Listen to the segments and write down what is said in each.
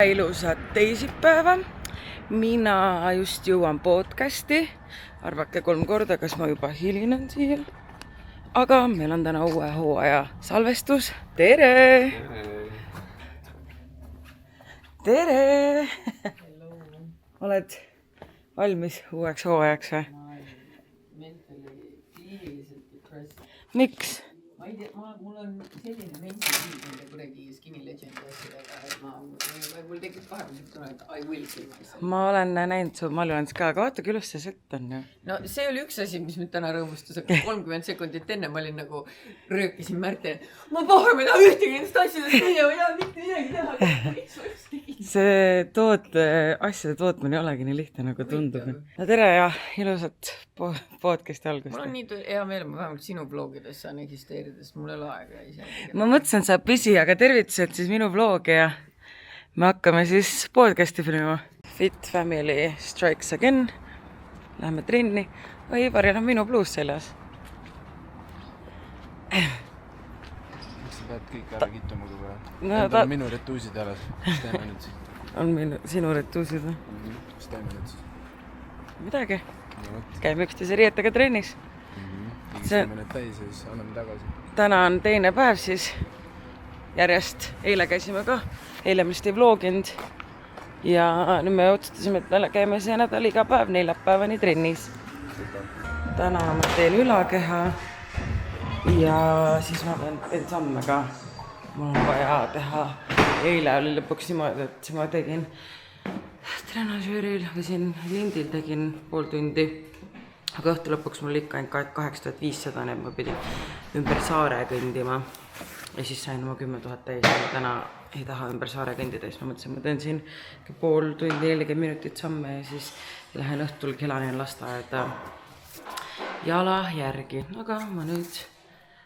Ilusat teisipäeva. Mina just jõuan podcasti. Arvake 3 korda, kas ma juba hilinen siia. Aga meil on täna uue hooaja salvestus. Tere! Tere! Oled valmis uueks hooajaks või? Miks? Ma ei tea, mul on selline mental nende kuregi Skinny Legendi asjadega, et mul tekib vahepeal tunne, et I will kill myself. Ma olen näinud su Maljuans ka, aga vaata, küll see sett on ju. No see oli üks asi, mis mind täna rõõmustas, aga 30 sekundit enne ma olin nagu röökisin Märten. Ma pahem ei taha ühtegi nendest asjadest teha, ma ei taha mitte midagi teha. See asjade tootmine ei olegi nii lihtne, nagu tundub. No tere ja ilusat podcasti algust. Mul on nii hea meel, ma vähemalt sinu vlogides saan eksisteerida, sest mul ei ole aega ise. Ma mõtlesin, et sa püsi, aga tervitused siis minu vlogi ja me hakkame siis podcasti filmima. Fit Family Strikes Again. Läheme trenni. Oi, Ivaril on minu bluus seljas. Miks sa pead kõik ära kittuma kui või? No, Need on minu retuusid jalas. Mis teeme nüüd siis? On sinu retuusid või? Mis teeme nüüd siis? Midagi. No võt. Käime üksteise riietega trennis. Higistame need täis ja siis anname tagasi. Täna on teine päev siis. Järjest. Eile käisime ka. Eile me vist ei vloginud. Ja nüüd me otsustasime, et käime see nädal iga päev 4 päevani trennis. Täna ma teen ülakeha. Ja siis ma teen samme ka. Mul on vaja teha. Eile oli lõpuks niimoodi, et ma tegin trenažööril või siin lindil tegin pool tundi. Aga õhtu lõpuks mul ikka ainult 8500, nii et ma pidin ümber saare kõndima. Ja siis sain oma 10 000 täis. Ma täna ei taha ümber saare kõndida. Siis ma mõtlesin, ma teen siin pool tundi 40 minutit samme ja siis lähen õhtul kellanen lasteaeda jala järgi. Aga ma nüüd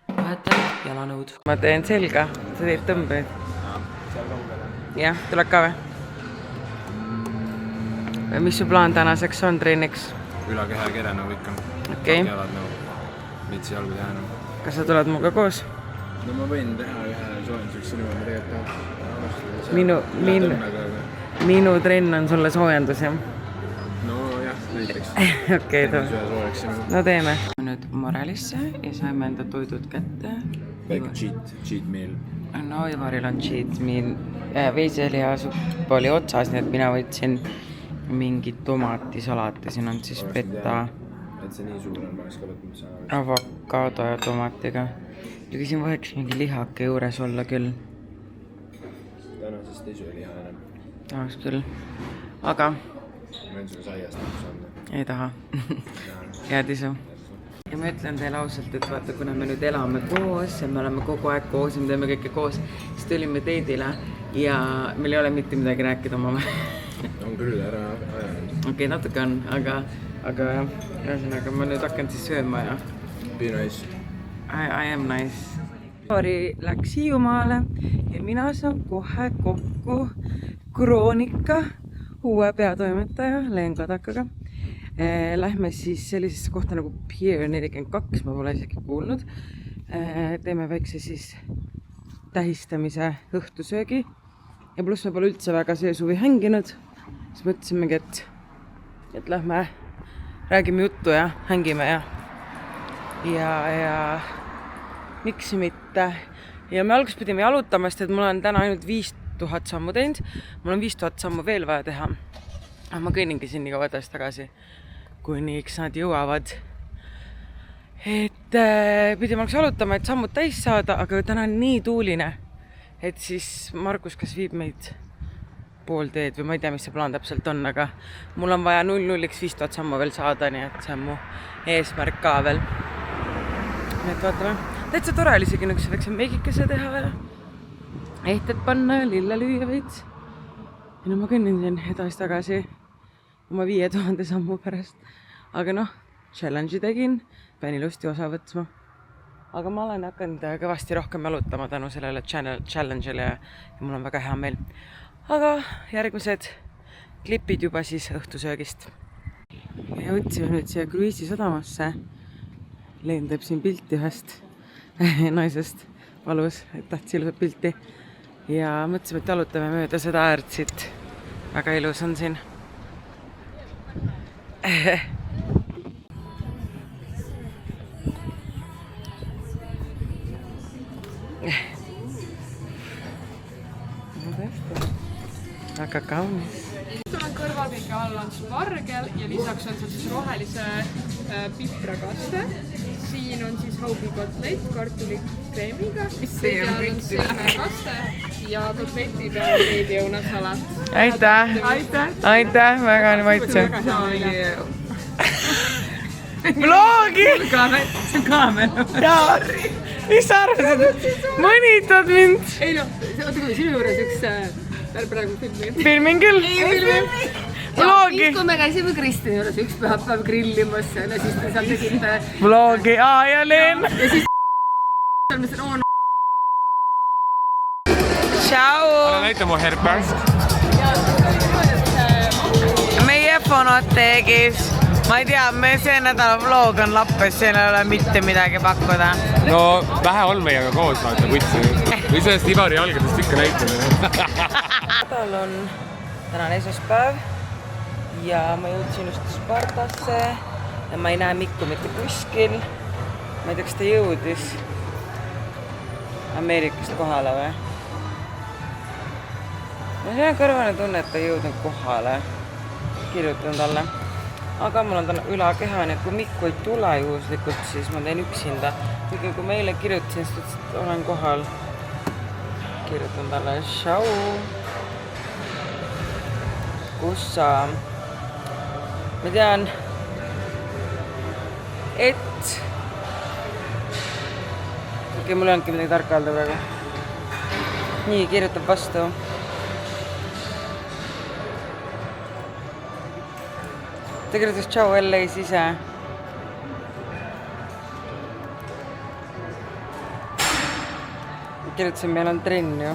vahetan jalanõud. Ma teen selga, sa teed tõmbeid. Seal kaugele. Jah, tuleb ka või? Mis su plaan tänaseks on treeniks? Ülakeha ja kere nagu ikka. Okei. Jalad nagu mitsi jalgu teha nagu. Kas sa tuled muga koos? No ma võin teha ühe soojenduseks sinu ma tegelikult teha. Minu trenn on sulle soojendus, jah? No jah, näiteks. Okei, Teeme söö soojaks sinu. no teeme. Nüüd Morelisse ja saime enda toidud kätte. Väike cheat meal. No Ivaril on cheat meal. Veiselihasupp oli otsas, nii et mina võtsin mingit tomatisalaati. Siin on siis peta, Et see nii suur on, ma oleks ka võtnud saa. avokado ja tomatiga. Ja siin võiks mingi lihake juures olla küll. Tänasest ei söö liha enam. Tahaks küll. Aga Ma võin sulle saiast nagu saada. ei taha. Jääd isu. Ja ma ütlen teile ausalt, et vaata, kuna me nüüd elame koos ja me oleme kogu aeg koos ja me teeme kõike koos, siis tulime teidile ja meil ei ole mitte midagi rääkida oma On küll, ära ajanud. Okei, natuke on, aga jah, ühesõnaga ma nüüd hakkan siis sööma ja Be nice. I am nice. Ivari läks Hiiumaale ja mina saan kohe kokku Kroonika uue peatoimetaja Leen Kadakaga. Lähme siis sellisesse kohta nagu Pier 42, ma pole isegi kuulnud. Teeme väikse siis tähistamise õhtusöögi. Ja pluss me pole üldse väga see suvi hänginud. Siis mõtlesimegi, et lähme, räägime juttu ja hängime ja miks mitte. Ja me alguses pidime jalutama, sest et mul on täna ainult 5000 sammu teinud. Mul on 5000 sammu veel vaja teha. Ma kõnningi siin nii kaua edasi tagasi, kuniks nad jõuavad. Et pidime alguses jalutama, et sammud täis saada, aga täna on nii tuuline, et siis Margus kas viib meid pool teed või ma ei tea, mis see plaan täpselt on, aga mul on vaja 0-0-iks 5000 sammu veel saada, nii et see on mu eesmärk ka veel. Nii et vaatame. Täitsa tore oli isegi üks väikse meigikese teha ja ehted panna ja lille lüüa veits. Ja nüüd ma kõnnin siin edasi tagasi oma 5000 sammu pärast. Aga noh, challenge'i tegin, pean ilusti osa võtma. Aga ma olen hakanud kõvasti rohkem jalutama tänu sellele challenge'ile ja mul on väga hea meel. Aga järgmised klipid juba siis õhtusöögist. Ja jõudsime nüüd siia Kruiisi sadamasse. Leen teeb siin pilti ühest naisest valus, et tahtsi ilusat pilti. ja mõtlesime, et jalutame mööda seda äärt siit. Väga ilus on siin. Väga kaunis. Sul on kõrvalkõige all on spargel ja lisaks on siis rohelise piprakaste. Siin on siis haugikotlett kartulikreemiga. Peal on sõõmekaste ja kotleti peal on veebiõunasalat. Aitäh! Aitäh! Väga maitsev. Vlogi! See on kaamera. Jaari! Mis sa arvasid? Mõnitad mind? Ei no, oota kui sinu juures üks praegu filmi. Filmingil? Vlogi! Kui me käisime Kristjani juures üks pühapäev grillimas, no siis me seal tegime. Vlogi, ja Leen! Ja siis me siin Tšau! Näita mu herpärst. Meie fonoteegis. Ma ei tea, me see nädala vlog on lappes, siin ei ole mitte midagi pakkuda. No vähe on meiega koos, vaata kutsi. Või sellest Ivari algadest ikka näitamine. Nädal on tänane esmaspäev ja ma jõudsin just Spartasse ja ma ei näe Mikku mitte kuskil. Ma ei tea, kas ta jõudis Ameerikast kohale või? No see on kõrvane tunne, et ta ei jõudnud kohale. Kirjutan talle. Aga mul on täna ülakeha, nii et kui Mikku ei tule juhuslikult, siis ma teen üksinda. Kuigi kui ma eile kirjutasin, siis olen kohal. Kirjutan talle, tšau. Kus sa? Ma tean, et... Okei, mul ei olnudki midagi tarka öelda praegu. Nii, kirjutab vastu. Ta kirjutas tšau LA-s ise. Kirjutasin, meil on trenn ju.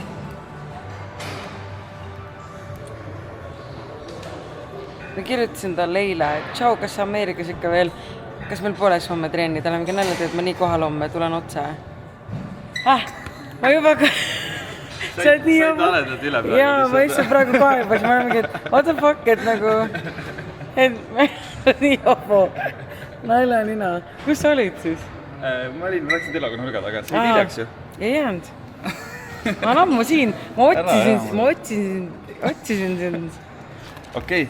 Ma kirjutasin talle eile, et tšau, kas sa Ameerikas ikka veel, kas meil poleks homme trenni, talle mingi nalja teed, ma nii kohal homme, tulen otse. Ma juba ka... Sa oled nii juba... Jaa, ma lihtsalt praegu kaebas, ma olen mingi, et what the fuck, et nagu... Et nii hobo. Naila nina. Kus sa olid siis? Ma läksin tellaga nurga taga, et see ei hiljaks ju. Ei jäänud. Ma olen ammu siin. Ma otsisin sind. Okei,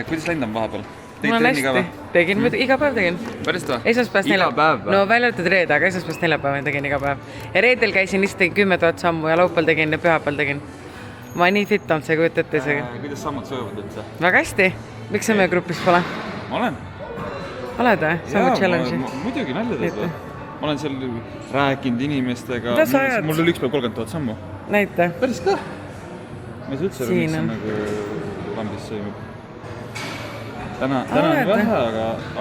kuidas läinud on vahepeal? Ma olen hästi. Tegin, iga päev tegin. Päris ta? Esmaspäevast Iga päev või? No välja võtad reede, aga esmaspäevast neljapäeval tegin iga päev. Ja reedel käisin lihtsalt tegin 10 000 sammu ja laupäeval tegin ja pühapäeval tegin. Ma nii fit olnud, sa ei kujuta ette isegi. Kuidas sammud söövad üldse? Väga hästi. Miks sa meie grupis pole? Ma olen. Oled või? Sammu challenge'i? Muidugi nalja teed või? Ma olen seal rääkinud inimestega. Mida sa ajad? Mul oli üks päev 30 000 sammu. Näita. Päris ka? Ma ei saa üldse aru, miks see nagu lambis sõimub. Täna on vähe,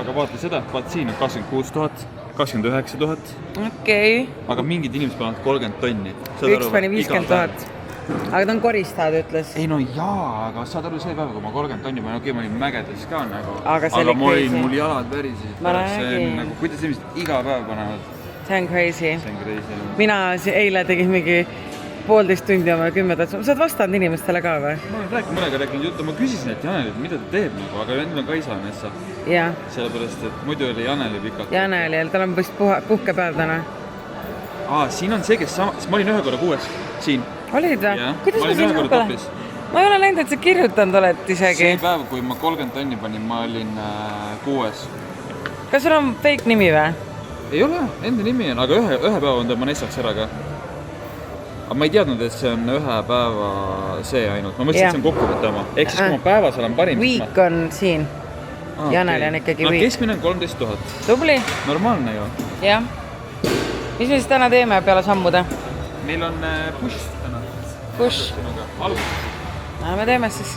aga vaata seda. Vaata siin on 26 000, 29 000. Okei. Aga mingid inimesed panevad 30 tonni. Üks pani 50 000. Aga ta on koristajad, ütles. Ei no jaa, aga saad aru see päev, kui ma 30 tonni panin, okei, ma olin mägedes ka nagu. Aga see oli crazy. Mul jalad värisid. Ma räägin. Nagu, kuidas inimesed iga päev panevad? See on crazy. See on crazy. Mina eile tegin mingi 1,5 tundi oma 10 000. Sa oled vastanud inimestele ka või? Ma olen mõnega rääkinud juttu, ma küsisin, et Janelilt, mida ta teeb nagu, aga nüüd on Kaisa Nessa. Jah. Sellepärast, et muidu oli Janeli pikalt. Janeli, tal on vist puhkepäev täna. Siin on see, kes ma olin ühe korra 6. Siin. Olid või? Kuidas ma olin ühe korra topis. Ma ei ole näinud, et sa kirjutanud oled isegi. See päev, kui ma 30 tonni panin, ma olin 6. Kas sul on fake nimi või? Ei ole, enda nimi on, aga ühe päeva on tõmba Nessaks ära ka. Aga ma ei teadnud, et see on ühe päeva see ainult. Ma mõtlesin, et see on kokkuvõtte oma. Ehk siis, kui ma päevas olen parim... Week on siin. Janel on ikkagi week. Keskmine on 13 000. Tubli. Normaalne ju. Jah. Mis me siis täna teeme peale sammuda? Meil on push täna. Push? Alguses. Me teeme siis.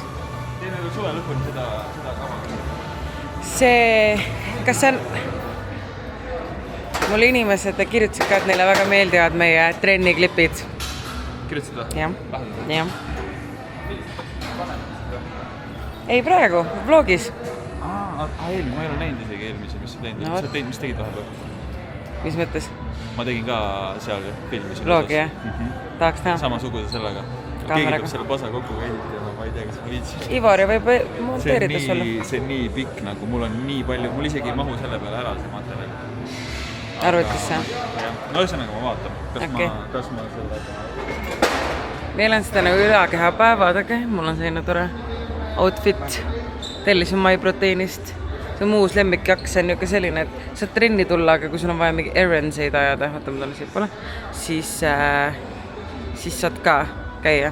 Teeme veel suve lõpuni seda kava. Kas see on... Mul inimesed kirjutasid ka, et neile väga meeldivad meie trenniklipid. Kirjutasid või? Jah. Ei praegu, vlogis. Ma ei ole näinud isegi eelmise, mis sa teinud. Mis tegid vahepeal? mis mõttes? ma tegin ka seal filmi. Vlogi, jah? Tahaks näha? Samasuguse sellega. Keegi peab selle pasa kokku editama, ma ei tea, kas ma viitsin. Ivari võib monteerida sulle. See on nii pikk, nagu mul on nii palju, mul isegi ei mahu selle peale ära see materjal. Arvutisse? No ühesõnaga ma vaatan, kas ma selle... Meil on seda nagu ülakehapäev, vaadake, mul on selline tore outfit. Tellisin MyProteinist. See on muus lemmikjaks, see on niuke selline, et saad trenni tulla, aga kui sul on vaja mingi errandseid ajada, vaata ma talle siit pole, siis saad ka käia.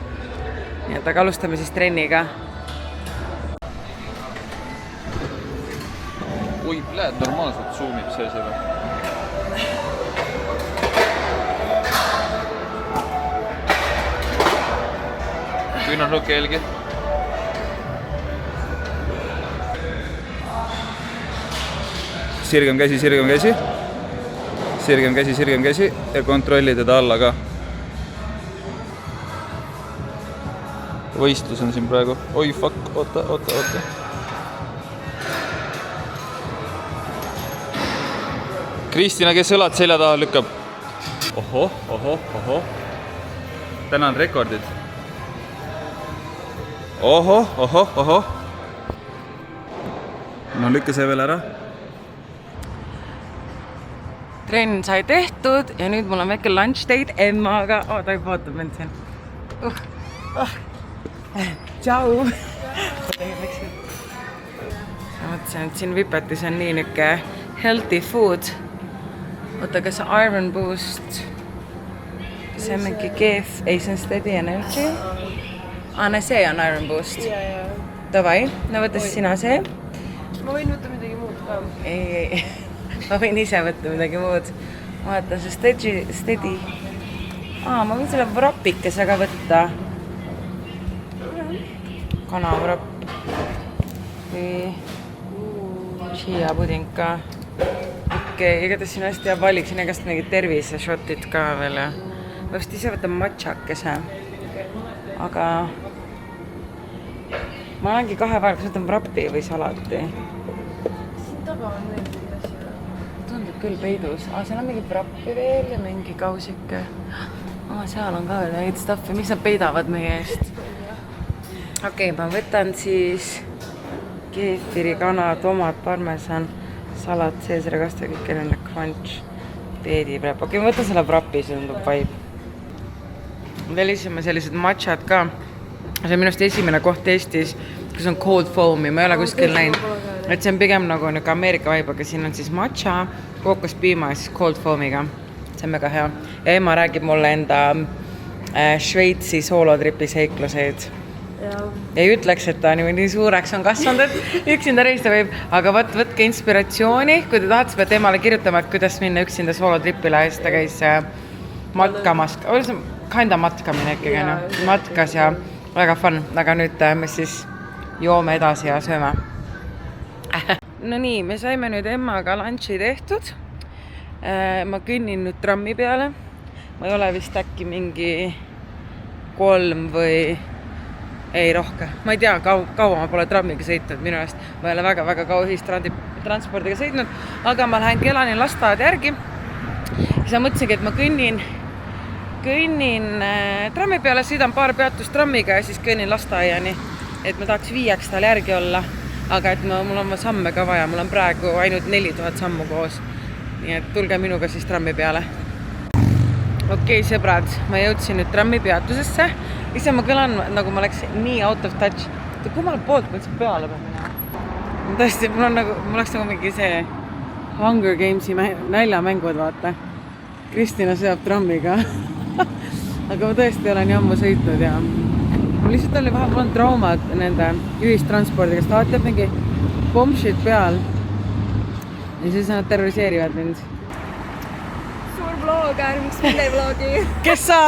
Nii et aga alustame siis trenniga. Oi, pläed, normaalselt zoomib see selle. Küünarnukk jälgi. Sirgem käsi, sirgem käsi. Sirgem käsi ja kontrolli teda alla ka. Võistlus on siin praegu. Oi, fuck, oota. Kristina, kes õlad selja taha lükkab? Ohoh. Tänan rekordid. Ohoh. No lükka see veel ära. Trenn sai tehtud ja nüüd mul on väike lunch date emmaga. Ta juba vaatab mind siin. Tšau! Ma mõtlesin, et siin Vipetis on nii niuke healthy food. Oota, kas Iron Boost? See on mingi keef, ei see on Steady Energy. See on Iron Boost. Davai, no võta siis sina see. Ma võin võtta midagi muud ka. Ei. Ma võin ise võtta midagi muud. Ma vaatan see Steady. Ma võin selle vrapikesega võtta. Kanavrapp. Chia puding ka. Okei, igatahes siin hästi hea valik. Siin igast mingid terviseshotit ka veel. Ma vist ise võtan matšakese. Aga ma olengi kahe vahel, kas võtan vrappi või salati. Siin taga on veel mingi asja. Tundub küll peidus. Seal on mingi vrappi veel ja mingi kausike. Seal on ka veel mingid stuffi. Miks nad peidavad meie eest? Okei, ma võtan siis keefiri, kana, tomat, parmesan, salat, seesre, kastakükeline, crunch, peediprep. Okei, ma võtan selle vrappi, see tundub vibe. Tellisime sellised matšad ka. See on minust esimene koht Eestis, kus on cold foam'i. Ma ei ole kuskil näinud. Et see on pigem nagu Ameerika vibe, aga siin on siis matša, kookospiima ja siis cold foam'iga. See on mega hea. Ja ema räägib mulle enda Šveitsi soolotripi seikluseid. Ei ütleks, et ta nii suureks on kasvanud, et üksinda reisida võib, aga võtke inspiratsiooni, kui te tahate, peate emale kirjutama, et kuidas minna üksinda soolotripile, siis ta käis matkamas, kinda matkamine ikkagi, matkas ja väga fun, aga nüüd me siis joome edasi ja sööme. No nii, me saime nüüd emmaga lunchi tehtud. Ma kõnnin nüüd trammi peale. Ma ei ole vist äkki mingi 3 või... Ei rohke. Ma ei tea, kaua ma pole trammiga sõitnud minu eest. Ma ei ole väga kaua ühistranspordiga sõitnud, aga ma lähen Kelanin lasteaed järgi. Siis ma mõtlesingi, et ma kõnnin trammi peale, sõidan paar peatust trammiga ja siis kõnnin lasteaiani. Et ma tahaks 5 tal järgi olla, aga et mul on samme ka vaja. Mul on praegu ainult 4000 sammu koos. Nii et tulge minuga siis trammi peale. Okei, sõbrad, ma jõudsin nüüd trammi peatusesse. Ise ma kõlan, nagu ma läks nii out of touch. Kummal poolt ma üldse peale peab minema? Tõesti, mul oleks nagu mingi see Hunger Gamesi näljamängud, vaata. Kristina sõjab trammiga. Aga ma tõesti olen nii ammu sõitnud ja mul lihtsalt oli vahepeal traumad nende ühistranspordiga, sest alati jääb mingi bombshit peal. Ja siis nad terroriseerivad mind. Suur vlogger, miks mind ei vlogi? Kes sa?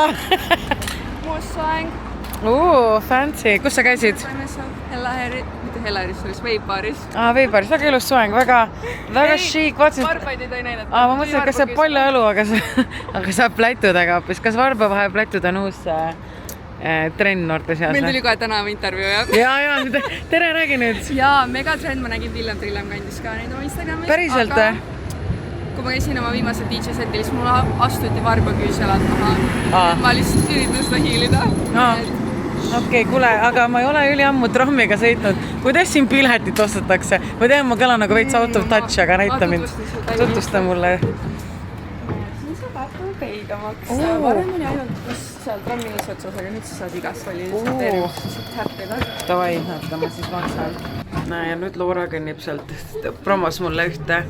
Muussoeng. Fancy. Kus sa käisid? Mitte Helaris, see oli Veipaaris. Veipaaris, väga ilus soeng, väga šiik. Varbaid ei tohi näidata. Ma mõtlesin, et kas see palju elu, aga saab plätudega hoopis. Kas Varba vahe plätud on uus trend noorte seas? Meil tuli kohe tänava intervjuu, jah? Ja, tere, räägi nüüd. Jaa, megatrend, ma nägin Villem Trillem kandis ka neid oma Instagramis. Päriselt? Kui ma käisin oma viimasel DJ setil, siis mul astuti varbaküüs jalad maha. Ma lihtsalt üritan seda hiilida. Okei, kuule, aga ma ei ole üliammu trammiga sõitnud. Kuidas siin piletit ostetakse? Ma tean, ma kõlan nagu veits out of touch, aga näita mind. Tutvusta mulle. Siin saab Apple Pay'ga maksta. Varem oli ainult seal tramminis otsas, aga nüüd sa saad igast valida. Davai, näeta, ma siis maksan. Ja nüüd Loora kõnnib sealt, promos mulle ühte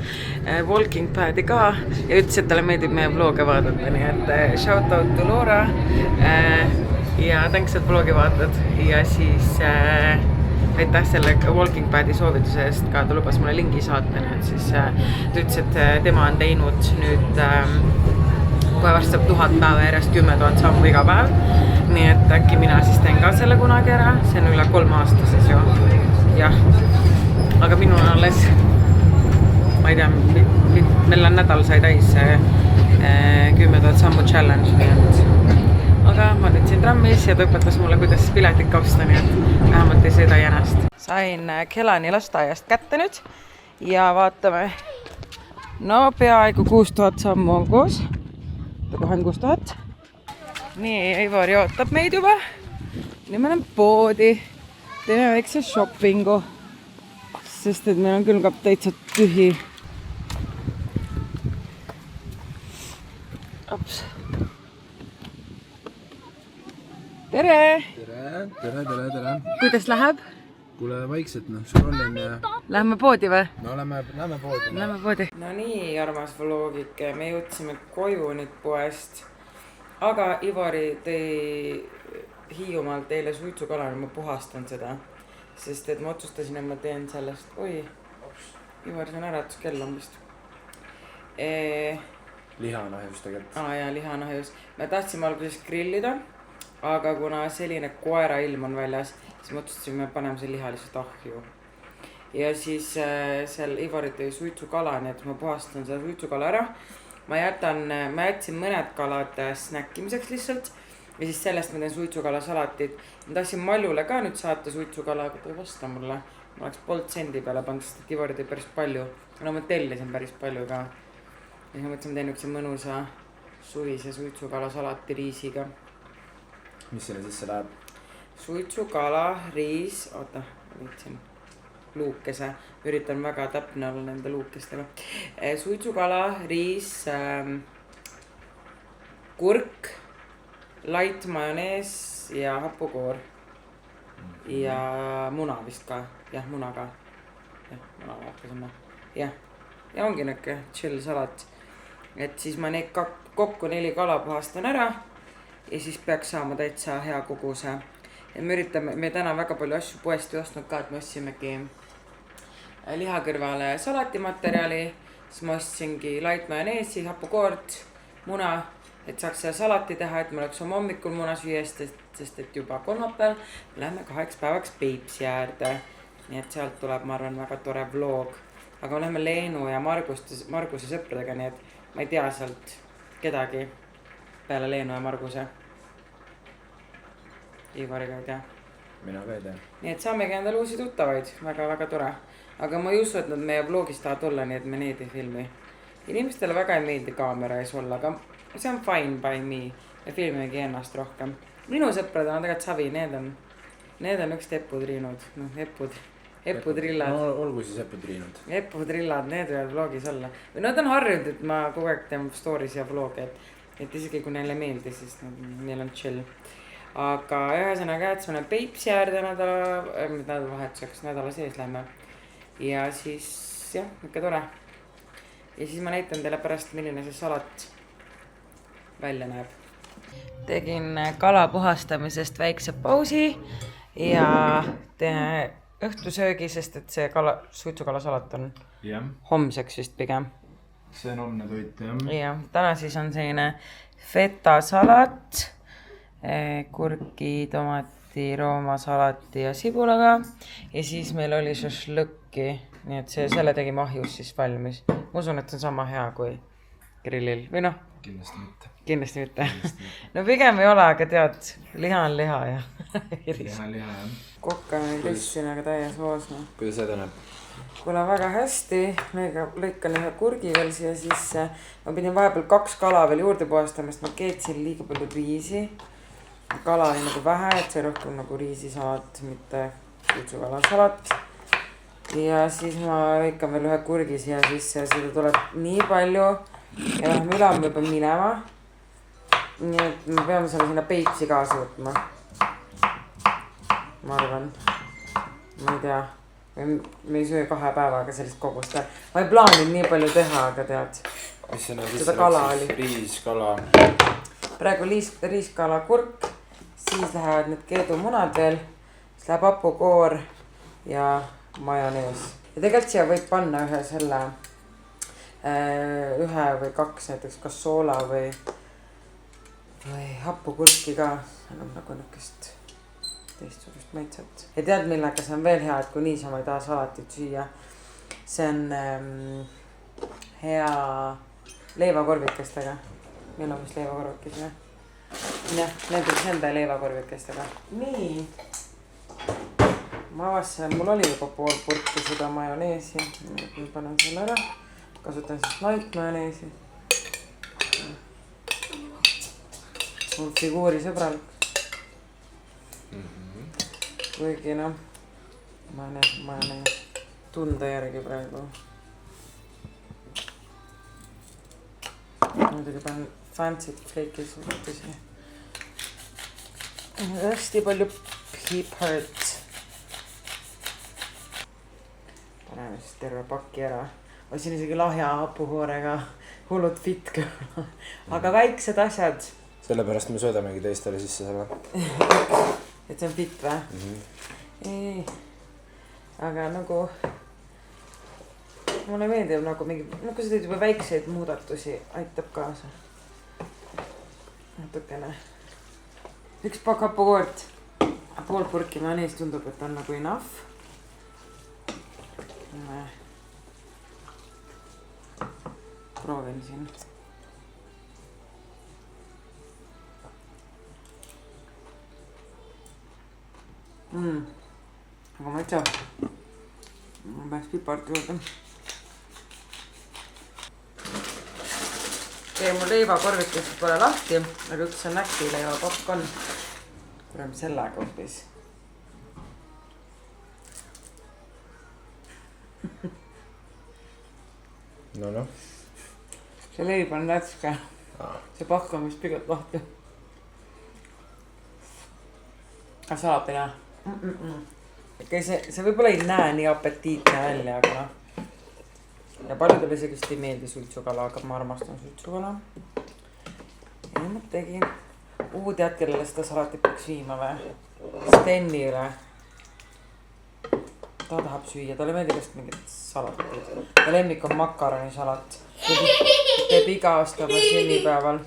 walking pad'i ka ja ütles, et talle meeldib meie vloge vaadata, nii et shout out to Loora ja thanks, et vlogi vaatad ja siis aitäh selle walking pad'i soovituse eest ka, ta lubas mulle lingi saata, nii et siis ta ütles, et tema on teinud nüüd kohe varsti saab 1000 päeva järjest 10 000 sammu iga päev, nii et äkki mina siis teen ka selle kunagi ära, see on üle 3 aasta siis ju. Jah, aga minul on alles, ma ei tea, meil on nädal sai täis 10 000 sammu challenge, nii et aga ma nüüd siin trammis ja ta õpetas mulle, kuidas piletit osta, nii et vähemalt ei sõida jänest. Sain Kelani lasteaiast kätte nüüd ja vaatame, no peaaegu 6000 sammu on koos, kohe on 6000. Nii, Ivari ootab meid juba, nüüd me oleme poodi. Teeme väikse shoppingu, sest et meil on külmkapp täitsa tühi. Ops. Tere! Tere! Kuidas läheb? Kuule vaikselt, scrollin ja... Lähme poodi või? No lähme poodi. Lähme poodi. No nii, armas vlogike, me jõudsime koju nüüd poest. Aga Ivari tõi Hiiumaalt eile suitsukalani, ma puhastan seda. Sest et ma otsustasin, et ma teen sellest... Oi, Ivar, see on äratuskell on vist. Lihanahjus tegelikult. Jaa, lihanahjus. Me tahtsime alguses grillida, aga kuna selline koera ilm on väljas, siis me otsustasime, paneme see liha lihtsalt ahju. Ja siis seal Ivari tõi suitsukala, nii et ma puhastan seda suitsukala ära. Ma jätsin mõned kalad snäkkimiseks lihtsalt. Ja siis sellest ma teen suitsukala salatit. Ma tahtsin Maljule ka nüüd saata suitsukala, aga ta ei vasta mulle. Ma oleks polt sendi peale pannud, sest et Ivari tõi päris palju. No ma tellisin päris palju ka. Ja siis ma mõtlesin, ma teen üks mõnusa suvise suitsukala salati riisiga. Mis selle sisse läheb? Suitsukala, riis, oota, ma võtsin luukese. Üritan väga täpne olla nende luukestega. Suitsukala, riis, kurk, light majonees ja hapukoor ja muna vist ka, jah muna ka, jah muna vaatasin jah ja ongi näkke chill salat, et siis ma neid kokku 4 kala puhastan ära ja siis peaks saama täitsa hea koguse ja me üritame, me täna väga palju asju poest ostnud ka, et me ostsimegi liha kõrvale salatimaterjali, siis ma ostsingi light majoneesi, hapukoort, muna, et saaks seda salati teha, et me oleks oma hommikul muna süüest, sest et juba kolmapäeval me läheme 2 päevaks Peipsi äärde. Nii et sealt tuleb, ma arvan, väga tore vlog. Aga me läheme Leenu ja Marguse sõpradega, nii et ma ei tea sealt kedagi peale Leenu ja Marguse. Ivariga ei tea. Mina ka ei tea. Nii et saamegi endale uusi tuttavaid, väga-väga tore. Aga ma ei usu, et nad meie vlogis tahavad olla, nii et me neid ei filmi. Inimestele väga ei meeldi kaamera ees olla, aga see on fine by me. Me filmimegi ennast rohkem. Minu sõprad on tegelikult savi, need on üks epudriinud. No, epudrillad. No olgu siis epudriinud. Epudrillad, need võivad vlogis olla. Või nad on harjunud, et ma kogu aeg teen stories ja vlogi, et isegi kui neile meeldi, siis neil on chill. Aga ühesõnaga, et me Peipsi äärde nädalavahetuseks, nädala sees lähme. Ja siis, jah, ikka tore. Ja siis ma näitan teile pärast, milline see salat välja näeb. Tegin kala puhastamisest väikse pausi ja teen õhtusöögi, sest et see suitsukala salat on homseks vist pigem. See on homne toit, jah. Ja, täna siis on selline feta salat, kurki, tomati, roomasalati ja sibulaga. Ja siis meil oli šašlõkki, nii et selle tegime ahjus siis valmis. Ma usun, et see on sama hea kui grillil, või noh? Kindlasti mitte. No pigem ei ole, aga tead, liha on liha ja liha, jah. Kokka on kristina, aga täies hoos. Kuidas see tänab? kuule väga hästi, lõikan ühe kurgi veel siia sisse. Ma pidin vahepeal 2 kala veel juurde puhastama, sest ma keetsin liiga palju riisi. Kala oli nagu vähe, et see rohkem nagu riisisalat, mitte suitsukalasalat. Ja siis ma lõikan veel ühe kurgi siia sisse ja seda tuleb nii palju. Ja üle on juba minema. Nii et me peame selle sinna Peipsi kaasa võtma. Ma arvan. Ma ei tea. Me ei söö 2 päevaga sellist kogust. Ma ei plaaninud nii palju teha, aga tead. mis sinna Seda sisse kala läks oli. siis? Riis, kala. Praegu riiskala kurk. Siis lähevad need keedumunad veel. Siis läheb hapukoor ja majonees. Ja tegelikult siia võib panna ühe selle, ühe või 2 näiteks kas soola või hapukurki ka. Annab nagu nükest teistsugust maitset. Ja tead millega see on veel hea, et kui niisama ei taha salatit süüa. See on hea leivakorvikestega. Meil on vist leivakorvikes, jah? Jah, nendeks enda leivakorvikestega. Nii. Ma avastasin, mul oli juba pool purki seda majoneesi. Ma panen selle ära. Kasutan siis light majoneesi. Mul figuuri sõbralik. Kuigi noh, ma olen tunda järgi praegu. Muidugi panen fancy flake'is võttusi. Hästi palju peppered. Paneme siis terve pakki ära. Võisin isegi lahja hapuhoorega hullud fit kõrva. Aga väiksed asjad. Sellepärast me söödamegi teistele sisse selle. Et see on fit või? Ei. Aga nagu mulle meeldib nagu mingi, kui sa teed juba väikseid muudatusi, aitab kaasa. Natukene. 1 pakk hapukoort. Pool purki majonees tundub, et on nagu enough. Proovin siin. Aga ma ei tea. Ma peaks pipart juurde. Mul leivakorvikest pole lahti, aga üks on äkki leivapakk on. Kurem sellega hoopis. No. See leib on lätske. See pakk on vist pigalt lahti. Aga salat ei näe. Okay, see võib-olla ei näe nii apetiitne välja, aga noh. Ja paljudele isegi ei meeldi suitsukala, aga ma armastan suitsukala. Ja ma tegin. Tead, kellele seda salatit peaks viima või? Stenile. Ta tahab süüa, talle meeldib vist mingid salatid. Ta lemmik on makaronisalat. Teeb iga aasta oma sünnipäeval.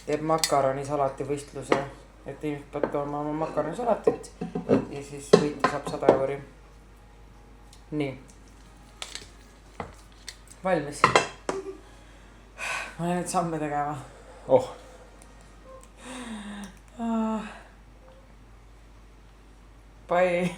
Teeb makaronisalati võistluse. Et inimesed peavad tooma oma makaronisalatit ja siis võita saab 100 euri. Nii. Valmis. Ma olen nüüd samme tegema. Oh. Bye.